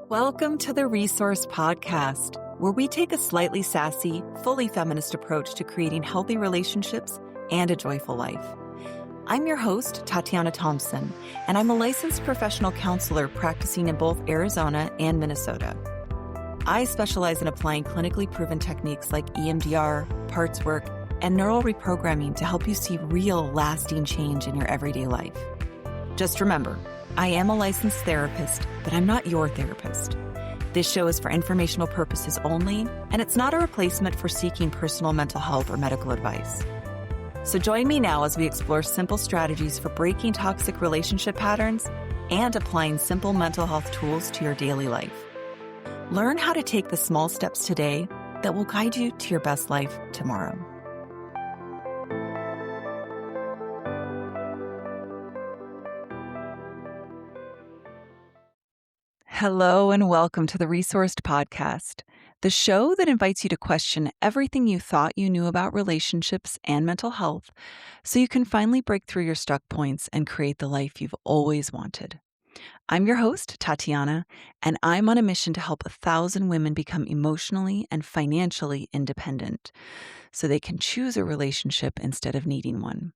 Welcome to the Resource Podcast, where we take a slightly sassy, fully feminist approach to creating healthy relationships and a joyful life. I'm your host, Tatiana Thompson, and I'm a licensed professional counselor practicing in both Arizona and Minnesota. I specialize in applying clinically proven techniques like EMDR, parts work, and neural reprogramming to help you see real, lasting change in your everyday life. Just remember, I am a licensed therapist, but I'm not your therapist. This show is for informational purposes only, and it's not a replacement for seeking personal mental health or medical advice. So join me now as we explore simple strategies for breaking toxic relationship patterns and applying simple mental health tools to your daily life. Learn how to take the small steps today that will guide you to your best life tomorrow. Hello and welcome to the Resourced Podcast, the show that invites you to question everything you thought you knew about relationships and mental health so you can finally break through your stuck points and create the life you've always wanted. I'm your host, Tatiana, and I'm on a mission to help 1,000 women become emotionally and financially independent so they can choose a relationship instead of needing one.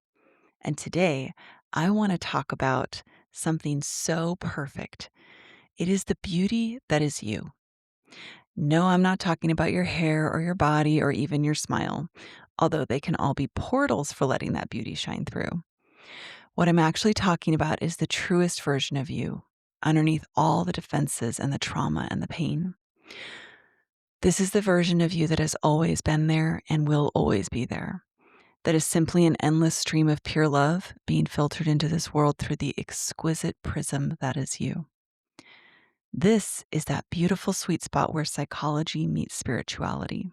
And today, I want to talk about something so perfect. It is the beauty that is you. No, I'm not talking about your hair or your body or even your smile, although they can all be portals for letting that beauty shine through. What I'm actually talking about is the truest version of you, underneath all the defenses and the trauma and the pain. This is the version of you that has always been there and will always be there. That is simply an endless stream of pure love being filtered into this world through the exquisite prism that is you. This is that beautiful sweet spot where psychology meets spirituality.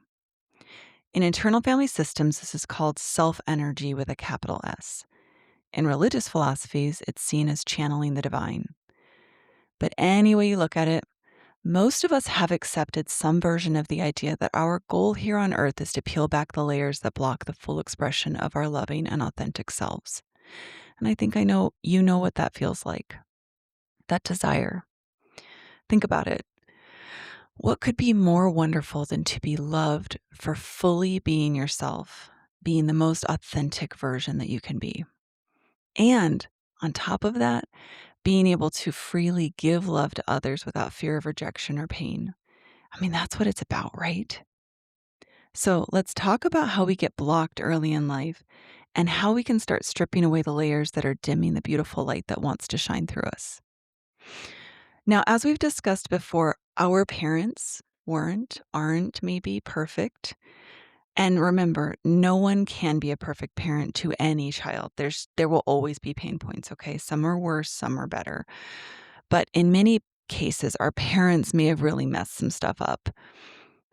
In internal family systems, this is called self-energy with a capital S. In religious philosophies, it's seen as channeling the divine. But any way you look at it, most of us have accepted some version of the idea that our goal here on earth is to peel back the layers that block the full expression of our loving and authentic selves. And I think you know what that feels like. That desire. Think about it. What could be more wonderful than to be loved for fully being yourself, being the most authentic version that you can be? And on top of that, being able to freely give love to others without fear of rejection or pain. I mean, that's what it's about, right? So let's talk about how we get blocked early in life and how we can start stripping away the layers that are dimming the beautiful light that wants to shine through us. Now, as we've discussed before, our parents aren't maybe perfect. And remember, no one can be a perfect parent to any child. There will always be pain points, okay? Some are worse, some are better. But in many cases, our parents may have really messed some stuff up.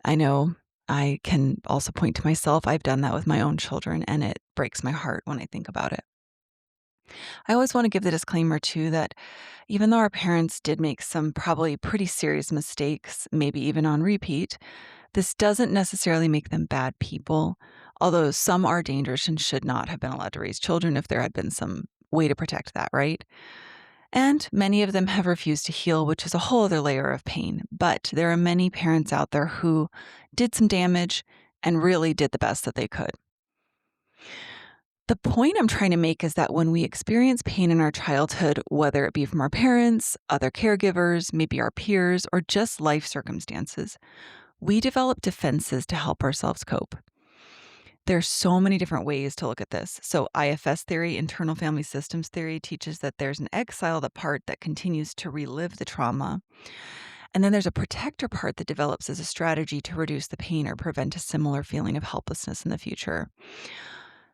I know I can also point to myself. I've done that with my own children, and it breaks my heart when I think about it. I always want to give the disclaimer too that even though our parents did make some probably pretty serious mistakes, maybe even on repeat, this doesn't necessarily make them bad people, although some are dangerous and should not have been allowed to raise children if there had been some way to protect that, right? And many of them have refused to heal, which is a whole other layer of pain. But there are many parents out there who did some damage and really did the best that they could. The point I'm trying to make is that when we experience pain in our childhood, whether it be from our parents, other caregivers, maybe our peers, or just life circumstances, we develop defenses to help ourselves cope. There's so many different ways to look at this. So IFS theory, internal family systems theory, teaches that there's an exiled part that continues to relive the trauma. And then there's a protector part that develops as a strategy to reduce the pain or prevent a similar feeling of helplessness in the future.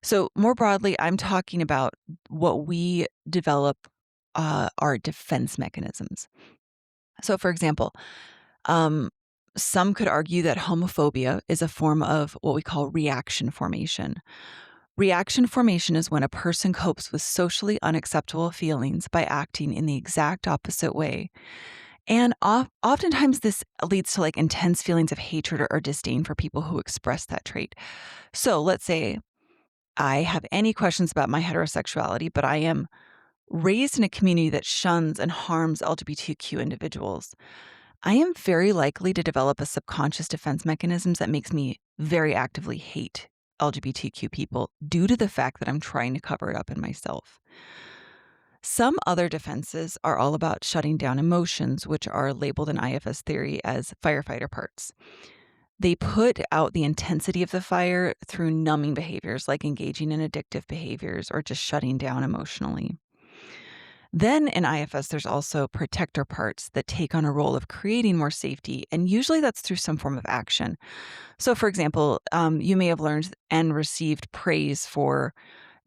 So more broadly, I'm talking about what we develop our defense mechanisms. So for example, some could argue that homophobia is a form of what we call reaction formation. Reaction formation is when a person copes with socially unacceptable feelings by acting in the exact opposite way. And oftentimes this leads to like intense feelings of hatred or disdain for people who express that trait. So let's say I have any questions about my heterosexuality, but I am raised in a community that shuns and harms LGBTQ individuals. I am very likely to develop a subconscious defense mechanisms that makes me very actively hate LGBTQ people due to the fact that I'm trying to cover it up in myself. Some other defenses are all about shutting down emotions, which are labeled in IFS theory as firefighter parts. They put out the intensity of the fire through numbing behaviors like engaging in addictive behaviors or just shutting down emotionally. Then in IFS, there's also protector parts that take on a role of creating more safety, and usually that's through some form of action. So, for example, you may have learned and received praise for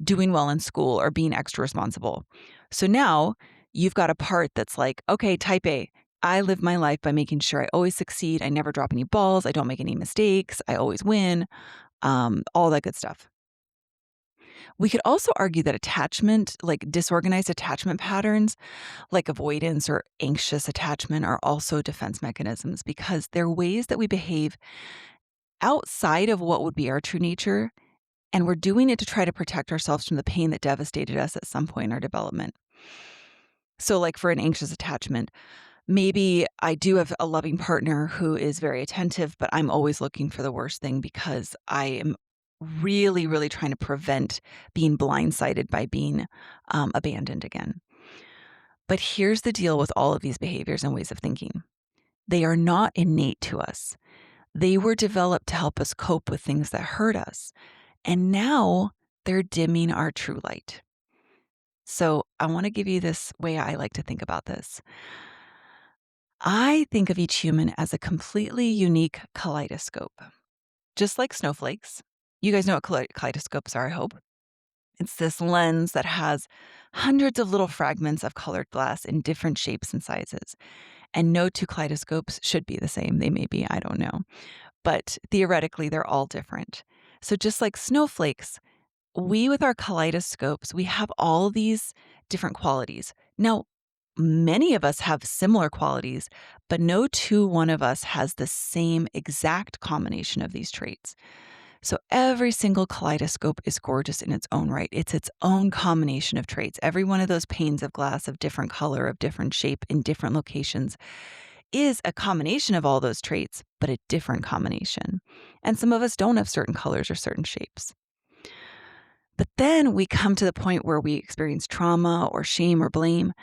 doing well in school or being extra responsible. So now you've got a part that's like, okay, type A. I live my life by making sure I always succeed. I never drop any balls. I don't make any mistakes. I always win. All that good stuff. We could also argue that attachment, like disorganized attachment patterns, like avoidance or anxious attachment, are also defense mechanisms because they're ways that we behave outside of what would be our true nature. And we're doing it to try to protect ourselves from the pain that devastated us at some point in our development. So, like for an anxious attachment, maybe I do have a loving partner who is very attentive, but I'm always looking for the worst thing because I am really, really trying to prevent being blindsided by being abandoned again. But here's the deal with all of these behaviors and ways of thinking: they are not innate to us. They were developed to help us cope with things that hurt us. And now they're dimming our true light. So I want to give you this way I like to think about this. I think of each human as a completely unique kaleidoscope, just like snowflakes. You guys know what kaleidoscopes are, I hope. It's this lens that has hundreds of little fragments of colored glass in different shapes and sizes. And no two kaleidoscopes should be the same. They may be, I don't know. But theoretically, they're all different. So just like snowflakes, we with our kaleidoscopes, we have all these different qualities. Now, many of us have similar qualities, but no one of us has the same exact combination of these traits. So every single kaleidoscope is gorgeous in its own right. It's its own combination of traits. Every one of those panes of glass of different color, of different shape, in different locations is a combination of all those traits, but a different combination. And some of us don't have certain colors or certain shapes. But then we come to the point where we experience trauma or shame or blame,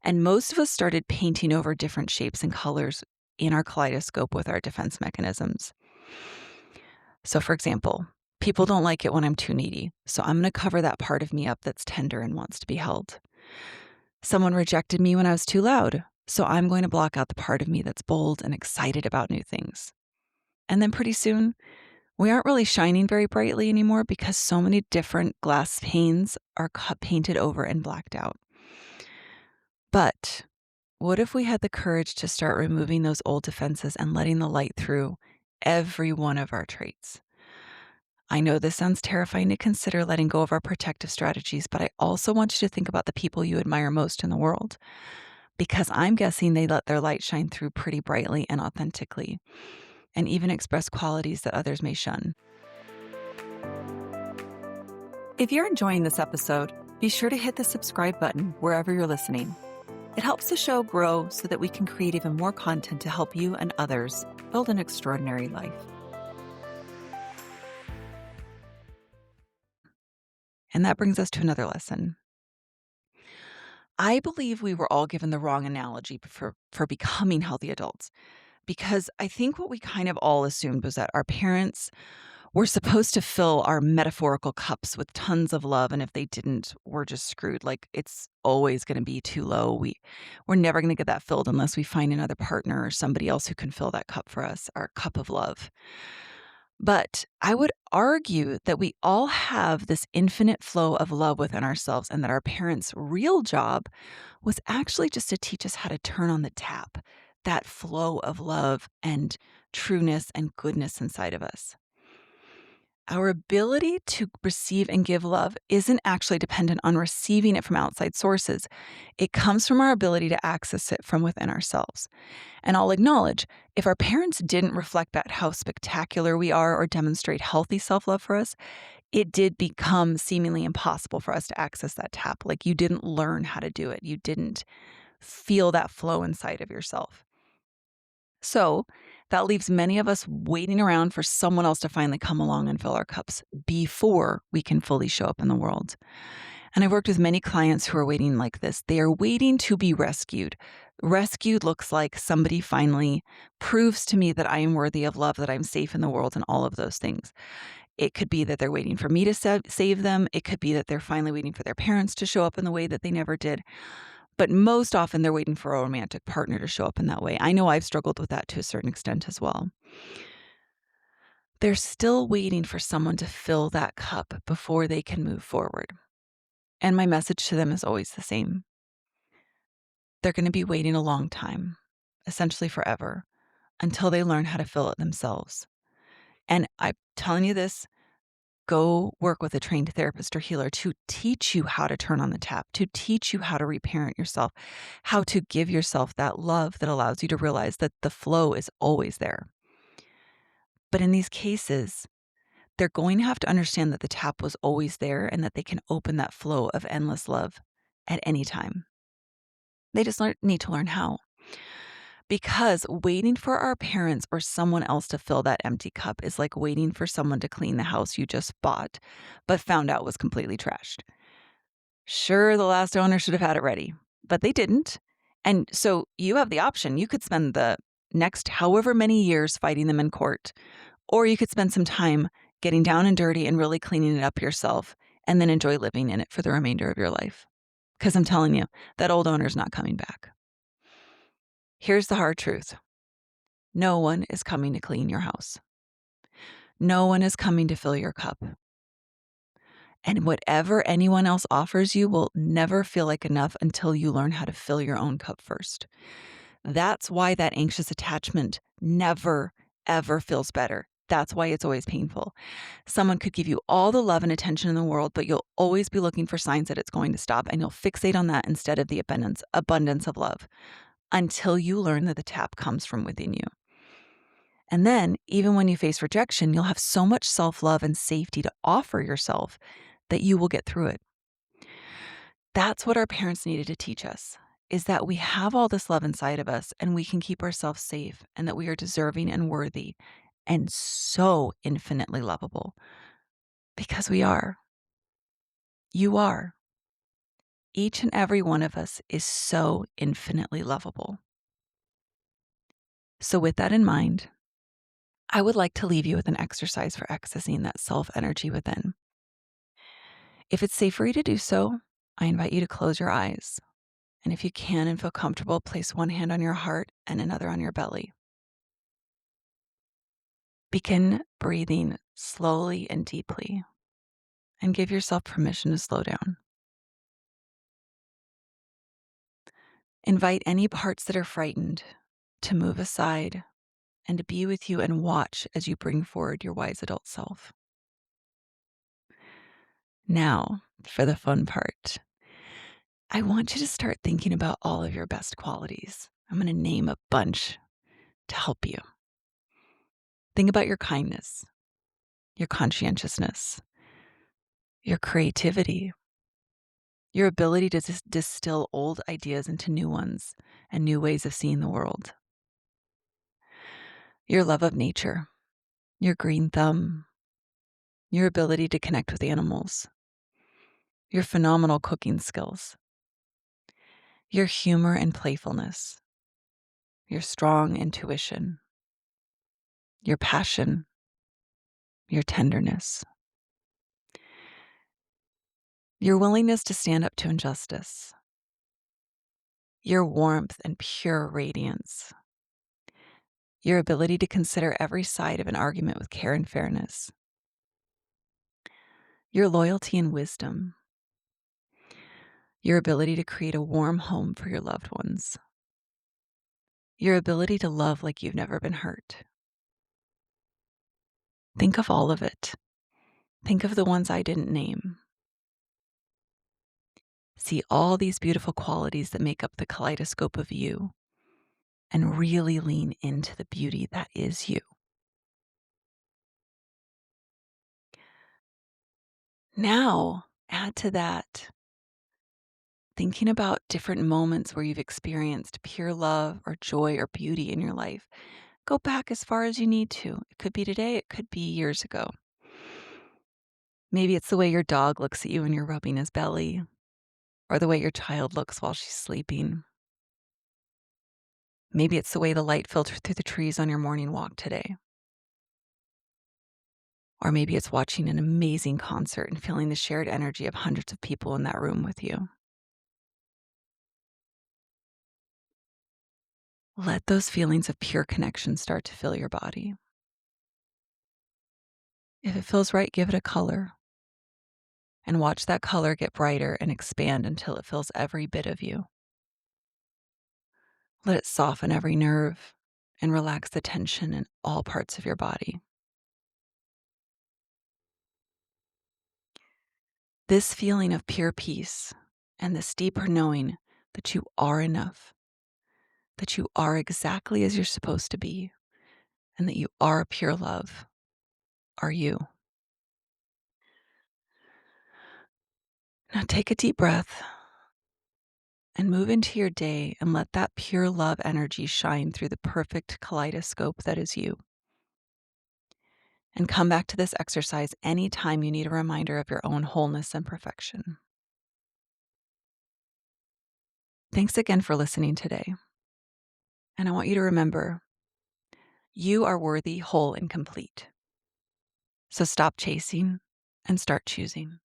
and most of us started painting over different shapes and colors in our kaleidoscope with our defense mechanisms. So, for example, people don't like it when I'm too needy, so I'm going to cover that part of me up that's tender and wants to be held. Someone rejected me when I was too loud, so I'm going to block out the part of me that's bold and excited about new things. And then pretty soon, we aren't really shining very brightly anymore because so many different glass panes are painted over and blacked out. But what if we had the courage to start removing those old defenses and letting the light through every one of our traits? I know this sounds terrifying to consider letting go of our protective strategies, but I also want you to think about the people you admire most in the world, because I'm guessing they let their light shine through pretty brightly and authentically, and even express qualities that others may shun. If you're enjoying this episode, be sure to hit the subscribe button wherever you're listening. It helps the show grow so that we can create even more content to help you and others build an extraordinary life. And that brings us to another lesson. I believe we were all given the wrong analogy for becoming healthy adults, because I think what we kind of all assumed was that our parents were supposed to fill our metaphorical cups with tons of love, and if they didn't, we're just screwed. Like, it's always going to be too low. We're never going to get that filled unless we find another partner or somebody else who can fill that cup for us, our cup of love. But I would argue that we all have this infinite flow of love within ourselves, and that our parents' real job was actually just to teach us how to turn on the tap, that flow of love and trueness and goodness inside of us. Our ability to receive and give love isn't actually dependent on receiving it from outside sources. It comes from our ability to access it from within ourselves. And I'll acknowledge, if our parents didn't reflect that how spectacular we are or demonstrate healthy self-love for us, it did become seemingly impossible for us to access that tap. Like, you didn't learn how to do it. You didn't feel that flow inside of yourself. So that leaves many of us waiting around for someone else to finally come along and fill our cups before we can fully show up in the world. And I've worked with many clients who are waiting like this. They are waiting to be rescued. Rescued looks like somebody finally proves to me that I am worthy of love, that I'm safe in the world, and all of those things. It could be that they're waiting for me to save them. It could be that they're finally waiting for their parents to show up in the way that they never did. But most often they're waiting for a romantic partner to show up in that way. I know I've struggled with that to a certain extent as well. They're still waiting for someone to fill that cup before they can move forward. And my message to them is always the same. They're going to be waiting a long time, essentially forever, until they learn how to fill it themselves. And I'm telling you this, go work with a trained therapist or healer to teach you how to turn on the tap, to teach you how to reparent yourself, how to give yourself that love that allows you to realize that the flow is always there. But in these cases, they're going to have to understand that the tap was always there and that they can open that flow of endless love at any time. They just need to learn how. Because waiting for our parents or someone else to fill that empty cup is like waiting for someone to clean the house you just bought, but found out was completely trashed. Sure, the last owner should have had it ready, but they didn't. And so you have the option. You could spend the next however many years fighting them in court, or you could spend some time getting down and dirty and really cleaning it up yourself and then enjoy living in it for the remainder of your life. Because I'm telling you, that old owner's not coming back. Here's the hard truth. No one is coming to clean your house. No one is coming to fill your cup. And whatever anyone else offers you will never feel like enough until you learn how to fill your own cup first. That's why that anxious attachment never, ever feels better. That's why it's always painful. Someone could give you all the love and attention in the world, but you'll always be looking for signs that it's going to stop, and you'll fixate on that instead of the abundance of love until you learn that the tap comes from within you. And then, even when you face rejection, you'll have so much self-love and safety to offer yourself that you will get through it. That's what our parents needed to teach us, is that we have all this love inside of us and we can keep ourselves safe and that we are deserving and worthy and so infinitely lovable. Because we are. You are. Each and every one of us is so infinitely lovable. So with that in mind, I would like to leave you with an exercise for accessing that self-energy within. If it's safe for you to do so, I invite you to close your eyes. And if you can and feel comfortable, place one hand on your heart and another on your belly. Begin breathing slowly and deeply and give yourself permission to slow down. Invite any parts that are frightened to move aside and to be with you and watch as you bring forward your wise adult self. Now, for the fun part. I want you to start thinking about all of your best qualities. I'm going to name a bunch to help you. Think about your kindness, your conscientiousness, your creativity, your ability to distill old ideas into new ones and new ways of seeing the world, your love of nature, your green thumb, your ability to connect with animals, your phenomenal cooking skills, your humor and playfulness, your strong intuition, your passion, your tenderness, your willingness to stand up to injustice, your warmth and pure radiance, your ability to consider every side of an argument with care and fairness, your loyalty and wisdom, your ability to create a warm home for your loved ones, your ability to love like you've never been hurt. Think of all of it. Think of the ones I didn't name. See all these beautiful qualities that make up the kaleidoscope of you and really lean into the beauty that is you. Now, add to that thinking about different moments where you've experienced pure love or joy or beauty in your life. Go back as far as you need to. It could be today, it could be years ago. Maybe it's the way your dog looks at you when you're rubbing his belly, or the way your child looks while she's sleeping. Maybe it's the way the light filtered through the trees on your morning walk today. Or maybe it's watching an amazing concert and feeling the shared energy of hundreds of people in that room with you. Let those feelings of pure connection start to fill your body. If it feels right, give it a color. And watch that color get brighter and expand until it fills every bit of you. Let it soften every nerve and relax the tension in all parts of your body. This feeling of pure peace and this deeper knowing that you are enough, that you are exactly as you're supposed to be, and that you are pure love, are you. Now take a deep breath and move into your day and let that pure love energy shine through the perfect kaleidoscope that is you. And come back to this exercise anytime you need a reminder of your own wholeness and perfection. Thanks again for listening today. And I want you to remember, you are worthy, whole, and complete. So stop chasing and start choosing.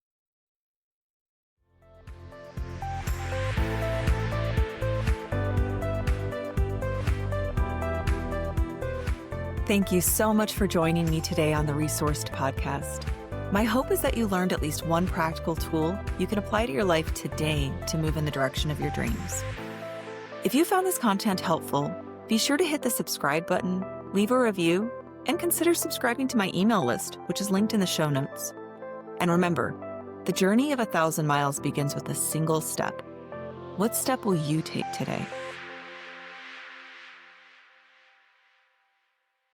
Thank you so much for joining me today on the Resourced Podcast. My hope is that you learned at least one practical tool you can apply to your life today to move in the direction of your dreams. If you found this content helpful, be sure to hit the subscribe button, leave a review, and consider subscribing to my email list, which is linked in the show notes. And remember, the journey of 1,000 miles begins with a single step. What step will you take today?